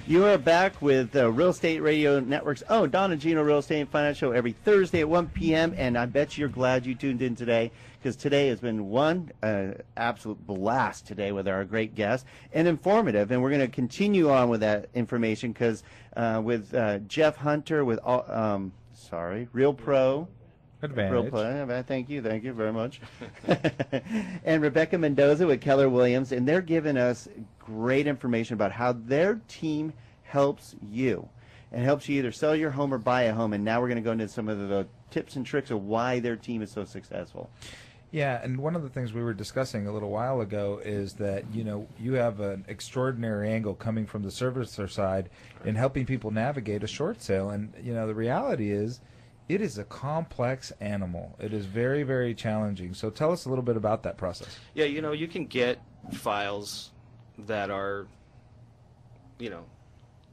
You are back with Real Estate Radio Network's Don and Gino Real Estate and Finance Show every Thursday at 1 p.m. And I bet you're glad you tuned in today, because today has been one absolute blast today with our great guest and informative. And we're going to continue on with that information because with Jeff Hunter with Real Pro. Advantage. Thank you very much. And Rebecca Mendoza with Keller Williams, and they're giving us great information about how their team helps you, and helps you either sell your home or buy a home. And now we're going to go into some of the tips and tricks of why their team is so successful. Yeah, and one of the things we were discussing a little while ago is that, you have an extraordinary angle coming from the servicer side in helping people navigate a short sale. And, the reality is, it is a complex animal. It is very, very challenging. So tell us a little bit about that process. Yeah, you can get files that are,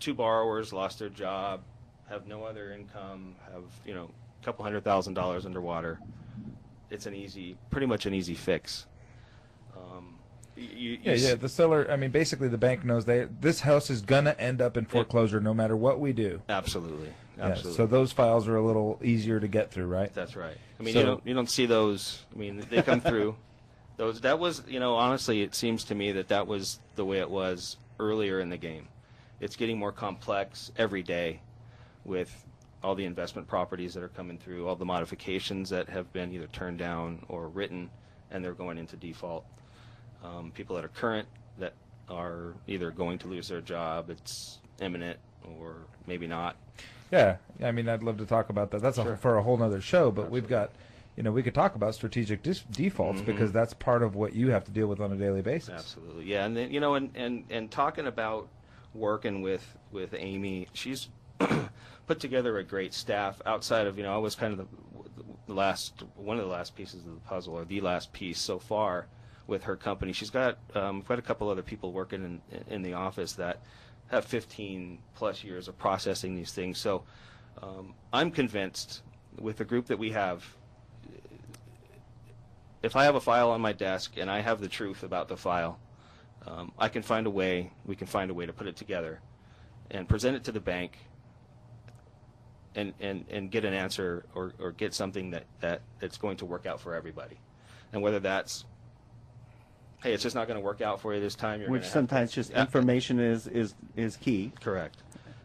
two borrowers lost their job, have no other income, have, a couple $100,000 underwater. It's pretty much an easy fix. The seller, basically the bank knows this house is going to end up in foreclosure no matter what we do. Absolutely. Yeah, so those files are a little easier to get through, right? That's right. You don't see those. They come through. That was, honestly, it seems to me that was the way it was earlier in the game. It's getting more complex every day with all the investment properties that are coming through, all the modifications that have been either turned down or written, and they're going into default. People that are current that are either going to lose their job, it's imminent, or maybe not. Yeah, I'd love to talk about that. That's Sure. For a whole nother show, but Absolutely. We've got, we could talk about strategic defaults because that's part of what you have to deal with on a daily basis. Absolutely, yeah, and then, and talking about working with Amy, she's put together a great staff outside of, I was kind of one of the last pieces of the puzzle, or the last piece so far with her company. She's got quite a couple other people working in the office that have 15 plus years of processing these things. So I'm convinced with the group that we have, if I have a file on my desk and I have the truth about the file, we can find a way to put it together and present it to the bank and get an answer or get something that's going to work out for everybody. And whether that's, hey, it's just not going to work out for you this time. Which sometimes just information is key. Correct.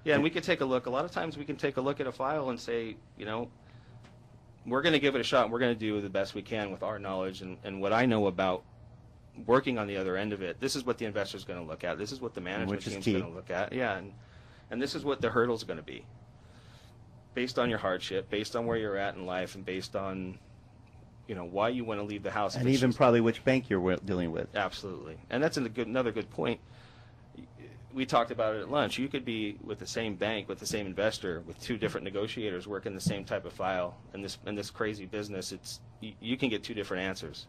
Yeah, and we could take a look. A lot of times we can take a look at a file and say, we're going to give it a shot, and we're going to do the best we can with our knowledge and what I know about working on the other end of it. This is what the investor's going to look at. This is what the management team's going to look at. Yeah, and this is what the hurdle's going to be. Based on your hardship, based on where you're at in life, and based on why you want to leave the house. And even probably which bank you're dealing with. Absolutely. And that's another good point. We talked about it at lunch. You could be with the same bank, with the same investor, with two different negotiators working the same type of file. In this crazy business, you can get two different answers.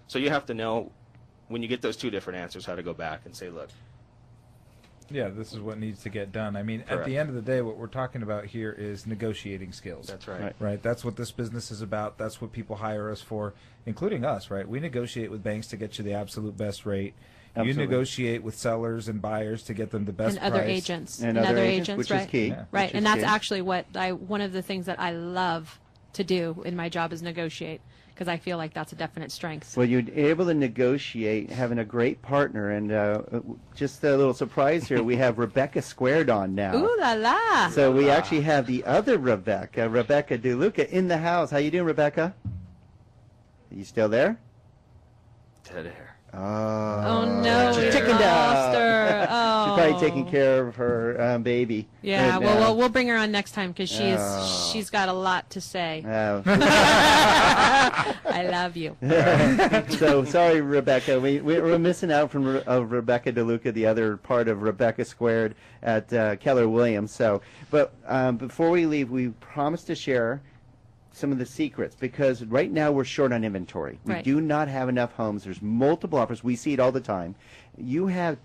So you have to know, when you get those two different answers, how to go back and say, look. Yeah, this is what needs to get done. Correct. At the end of the day, what we're talking about here is negotiating skills. That's right. Right. That's what this business is about. That's what people hire us for, including us, right? We negotiate with banks to get you the absolute best rate. Absolutely. You negotiate with sellers and buyers to get them the best and price. Other agents. And other agents, which right? is key. Yeah. Right, and that's key. actually one of the things that I love to do in my job is negotiate, because I feel like that's a definite strength. Well, you're able to negotiate, having a great partner, and just a little surprise here, we have Rebecca Squared on now. Ooh la la! So we actually have the other Rebecca DeLuca, in the house. How you doing, Rebecca? Are you still there? Dead air. Oh no, we chickened lost out. her. Oh. She's probably taking care of her baby. Yeah, right well, now. we'll bring her on next time because she's got a lot to say. Oh. I love you. So sorry, Rebecca. We're missing out from Rebecca DeLuca, the other part of Rebecca Squared at Keller Williams. So, but before we leave, we promised to share some of the secrets, because right now we're short on inventory. We do not have enough homes. There's multiple offers. We see it all the time. You have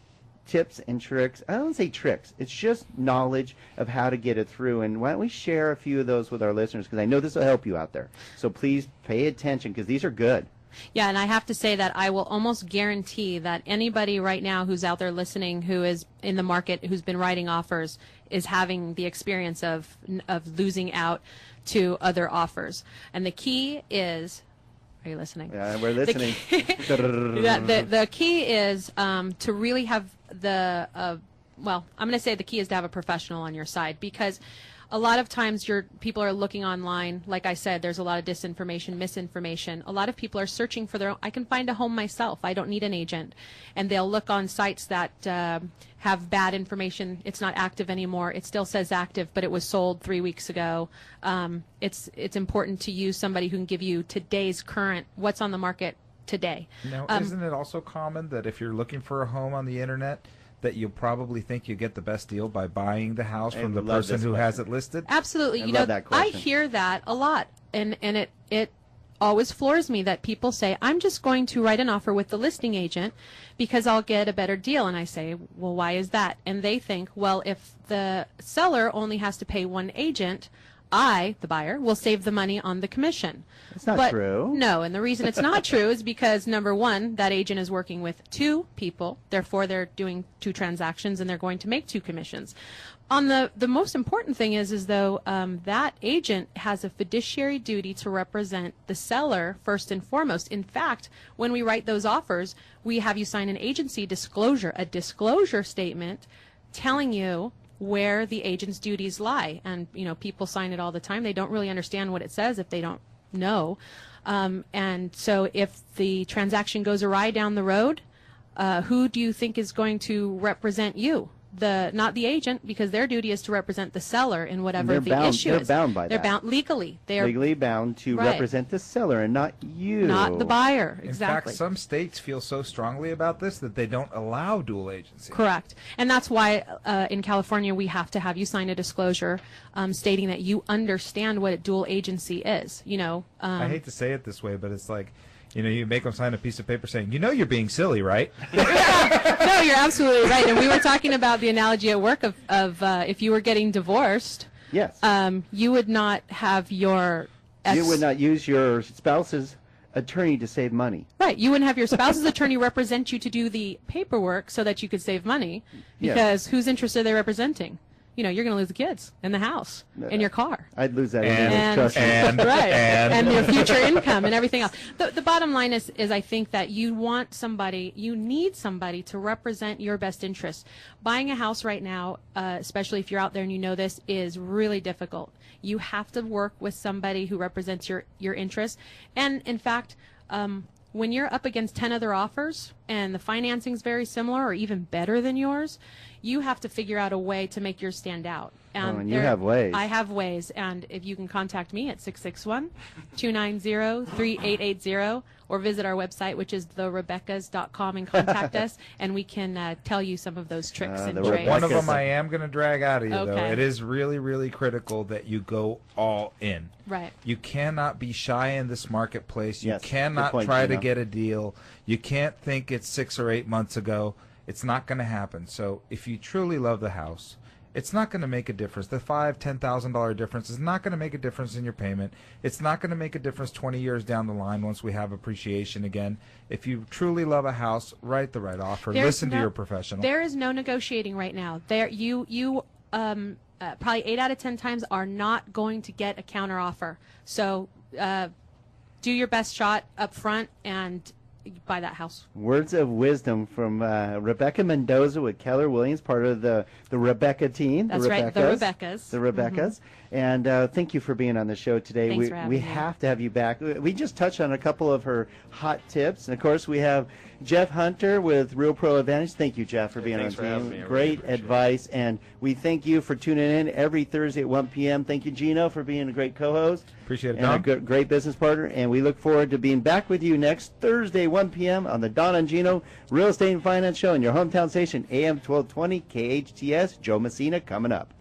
tips and tricks. I don't say tricks. It's just knowledge of how to get it through. And why don't we share a few of those with our listeners, because I know this will help you out there. So please pay attention, because these are good. Yeah, and I have to say that I will almost guarantee that anybody right now who's out there listening, who is in the market, who's been writing offers, is having the experience of losing out to other offers. And the key is, are you listening? Yeah, we're listening. The key is to really have well, I'm going to say the key is to have a professional on your side, because a lot of times people are looking online. Like I said, there's a lot of disinformation, misinformation. A lot of people are searching for their own. I can find a home myself. I don't need an agent. And they'll look on sites that have bad information. It's not active anymore. It still says active, but it was sold 3 weeks ago. It's important to use somebody who can give you today's current, what's on the market today. Now, isn't it also common that if you're looking for a home on the internet, that you'll probably think you get the best deal by buying the house from the person who has it listed? Absolutely. That I question. hear that a lot, and it always floors me that people say, I'm just going to write an offer with the listing agent because I'll get a better deal. And I say, well, why is that? And they think, well, if the seller only has to pay one agent, I, the buyer, will save the money on the commission. It's not true. No, and the reason it's not true is because, number one, that agent is working with two people, therefore they're doing two transactions and they're going to make two commissions. On the most important thing is though, that agent has a fiduciary duty to represent the seller first and foremost. In fact, when we write those offers, we have you sign an agency disclosure, a disclosure statement telling you where the agent's duties lie. And, people sign it all the time. They don't really understand what it says if they don't know. And so if the transaction goes awry down the road, who do you think is going to represent you? Not the agent, because their duty is to represent the seller in whatever issue is. They're bound by that. They're bound legally. They are legally bound to represent the seller and not you. Not the buyer. Exactly. In fact, some states feel so strongly about this that they don't allow dual agency. Correct. And that's why in California we have to have you sign a disclosure stating that you understand what a dual agency is. I hate to say it this way, but it's like, you make them sign a piece of paper saying, you're being silly, right? No, you're absolutely right. And we were talking about the analogy at work of if you were getting divorced, yes, you would not have your you would not use your spouse's attorney to save money. Right. You wouldn't have your spouse's attorney represent you to do the paperwork so that you could save money, because whose interests are they representing? You're going to lose the kids and the house and your car. I'd lose that. And your future income and everything else. The bottom line is I think that you need somebody to represent your best interests. Buying a house right now, especially if you're out there and you know this, is really difficult. You have to work with somebody who represents your interests. And in fact, when you're up against 10 other offers and the financing's very similar or even better than yours, you have to figure out a way to make yours stand out. And you have ways. I have ways. And if you can contact me at 661-290-3880 or visit our website, which is therebeccas.com, and contact us, and we can tell you some of those tricks and trades. One of them I am going to drag out of you, though. Okay. It is really, really critical that you go all in. Right. You cannot be shy in this marketplace. You Yes, cannot good point, try to Gino. get a deal. You can't think it's 6 or 8 months ago. It's not going to happen. So if you truly love the house, it's not going to make a difference. The $5,000, $10,000 difference is not going to make a difference in your payment. It's not going to make a difference 20 years down the line once we have appreciation again. If you truly love a house, write the right offer. Listen to your professional. There is no negotiating right now. You probably 8 out of 10 times are not going to get a counter offer. So do your best shot up front and buy that house. Words of wisdom from Rebecca Mendoza with Keller Williams, part of the Rebecca team. That's right, the Rebeccas. The Rebeccas. And thank you for being on the show today. Thanks for having we me. have to have you back. We just touched on a couple of her hot tips. And, of course, we have Jeff Hunter with Real Pro Advantage. Thank you, Jeff, for being on Thanks the for having team. me. I really Great appreciate it. advice. And we thank you for tuning in every Thursday at 1 p.m. Thank you, Gino, for being a great co-host. Appreciate it, and Don. a great business partner. And we look forward to being back with you next Thursday, 1 p.m. on the Don and Gino Real Estate and Finance Show in your hometown station, AM 1220 KHTS. Joe Messina coming up.